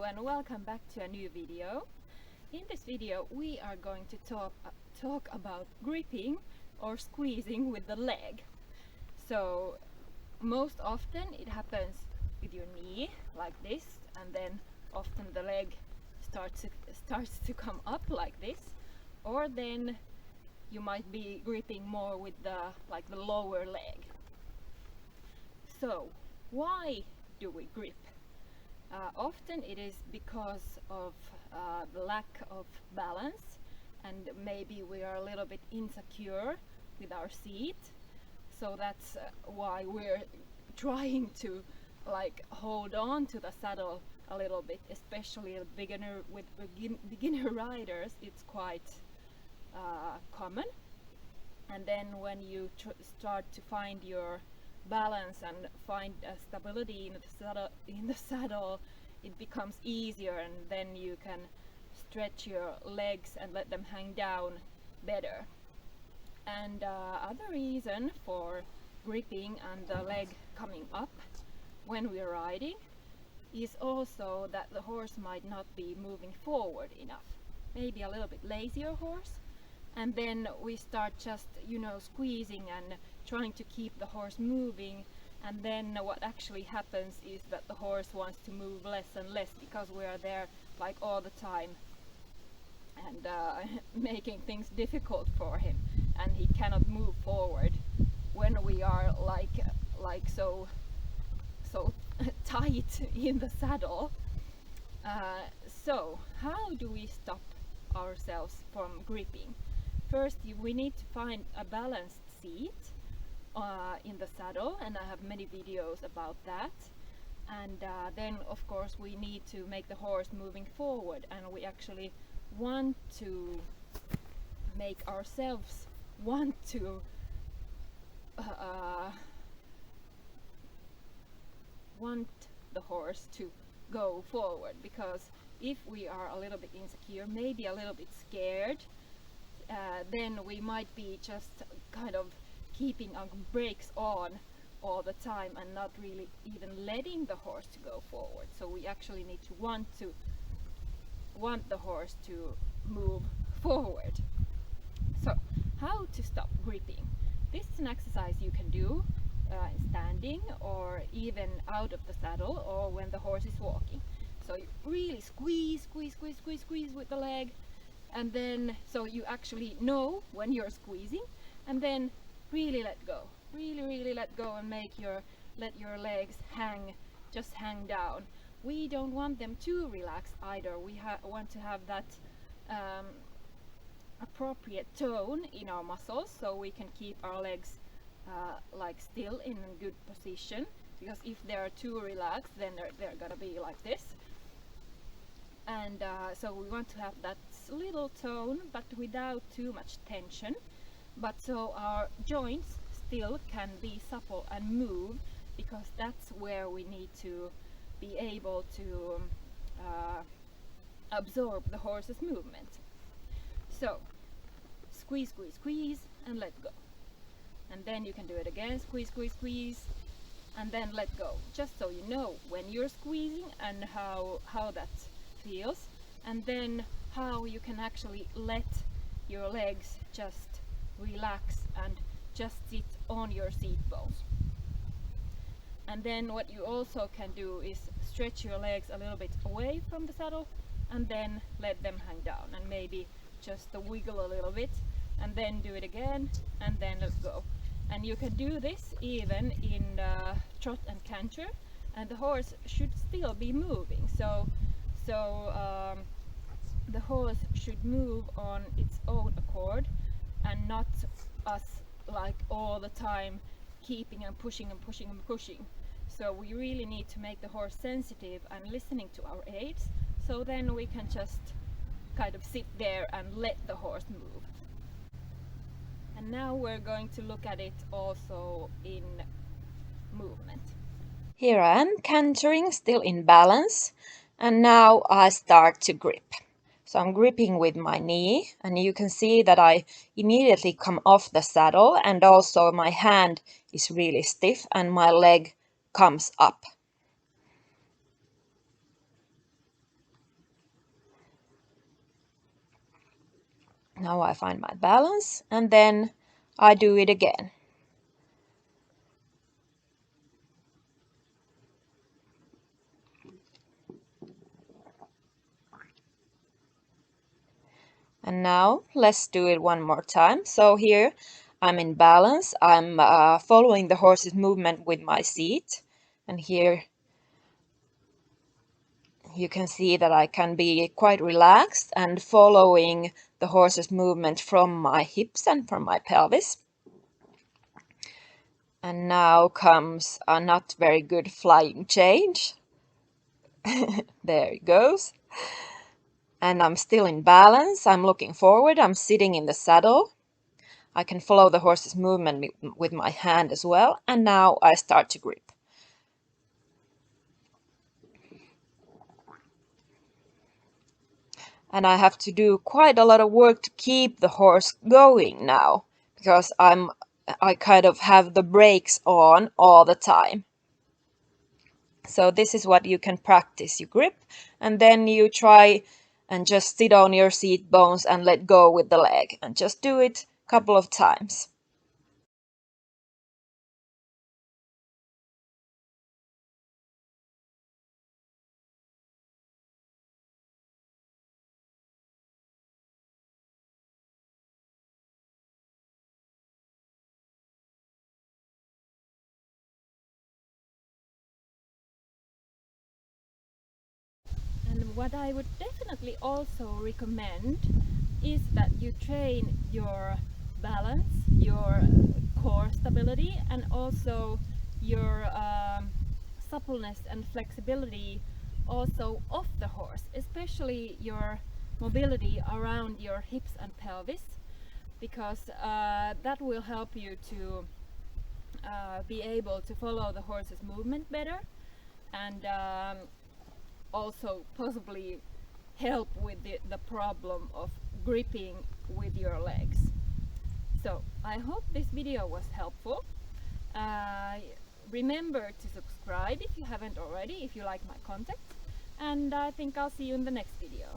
and welcome back to a new video. In this video we are going to talk about gripping or squeezing with the leg. So most often it happens with your knee like this, and then often the leg starts to come up like this, or then you might be gripping more with the lower leg. So why do we grip? Often it is because of the lack of balance, and maybe we are a little bit insecure with our seat. So that's why we're trying to hold on to the saddle a little bit, especially beginner riders. It's quite common. And then when you start to find your balance and find stability in the saddle, it becomes easier, and then you can stretch your legs and let them hang down better. And other reason for gripping and the leg coming up when we're riding is also that the horse might not be moving forward enough, maybe a little bit lazier horse, and then we start just squeezing and trying to keep the horse moving, and then what actually happens is that the horse wants to move less and less because we are there all the time and making things difficult for him, and he cannot move forward when we are so tight in the saddle. So how do we stop ourselves from gripping? First, we need to find a balanced seat in the saddle, and I have many videos about that. And then of course we need to make the horse moving forward, and we actually want to make ourselves want to want the horse to go forward, because if we are a little bit insecure, maybe a little bit scared, then we might be just kind of keeping our brakes on all the time and not really even letting the horse to go forward. So we actually need to want the horse to move forward. So how to stop gripping? This is an exercise you can do standing or even out of the saddle or when the horse is walking. So you really squeeze with the leg, and then so you actually know when you're squeezing, and then really let go, really let go, and let your legs hang down. We don't want them too relaxed either. We want to have that appropriate tone in our muscles, so we can keep our legs still in a good position, because if they're too relaxed, then they're gonna be like this. And so we want to have that little tone, but without too much tension, but so our joints still can be supple and move, because that's where we need to be able to absorb the horse's movement. So squeeze and let go, and then you can do it again, squeeze and then let go, just so you know when you're squeezing and how that feels, and then how you can actually let your legs just relax and just sit on your seat bones. And then what you also can do is stretch your legs a little bit away from the saddle, and then let them hang down, and maybe just wiggle a little bit, and then do it again, and then let go. And you can do this even in trot and canter, and the horse should still be moving. So the horse should move on its own accord, and not us all the time keeping and pushing. So we really need to make the horse sensitive and listening to our aids, so then we can just kind of sit there and let the horse move. And now we're going to look at it also in movement. Here I am cantering, still in balance, and now I start to grip. So I'm gripping with my knee, and you can see that I immediately come off the saddle, and also my hand is really stiff and my leg comes up. Now I find my balance and then I do it again. And now let's do it one more time. So here I'm in balance. I'm following the horse's movement with my seat. And here you can see that I can be quite relaxed and following the horse's movement from my hips and from my pelvis. And now comes a not very good flying change. There it goes. And I'm still in balance. I'm looking forward. I'm sitting in the saddle. I can follow the horse's movement with my hand as well. And now I start to grip. And I have to do quite a lot of work to keep the horse going now, because I kind of have the brakes on all the time. So this is what you can practice. You grip and then you try and just sit on your seat bones and let go with the leg, and just do it a couple of times. And what I would definitely also recommend is that you train your balance, your core stability, and also your suppleness and flexibility also off the horse, especially your mobility around your hips and pelvis, because that will help you to be able to follow the horse's movement better, and also possibly help with the problem of gripping with your legs. So I hope this video was helpful. Remember to subscribe if you haven't already, if you like my content, and I think I'll see you in the next video.